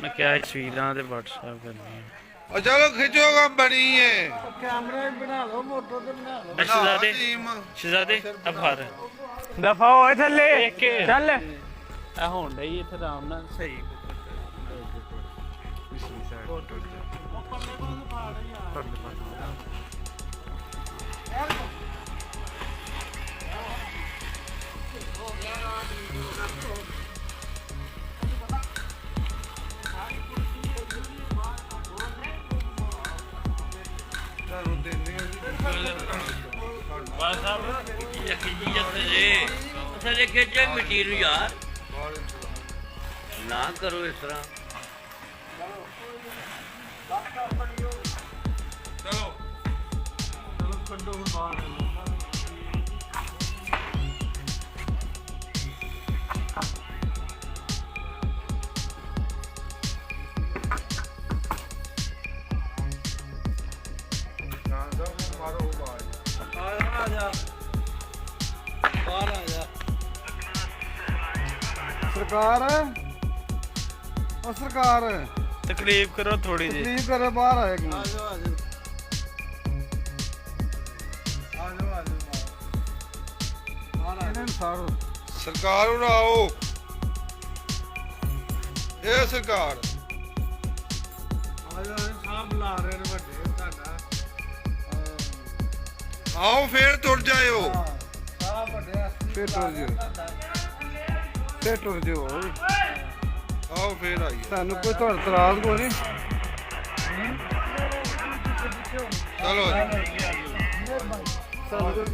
मैं क्या तस्वीरां ते WhatsApp करनी है चलो खिंचो काम बनी है कैमरा बना लो मोटो ते बना लो शहजादे शहजादे अब हार दफा होए थल्ले चल आ होण डई इत्थे आराम नाल सही यार ना करो इस तरह सरकार ओ सरकार तकलीफ करो थोड़ी जी तकलीफ करे बाहर आए सरकार उड़ाओ ये सरकार बुला रहे ने ਵੱਡੇ ਤੁਹਾਡਾ आओ फिर तुर जाओ ਸਾਹ ਵੱਡੇ ਫਿਰ ਟੁਰ ਜਿਓ आओ फिर आइए ਸਾਨੂੰ ਕੋਈ ਤੁਹਾਡਾ ਇਤਰਾਜ਼ ਕੋਈ ਨਹੀਂ चलो ਸਾਨੂੰ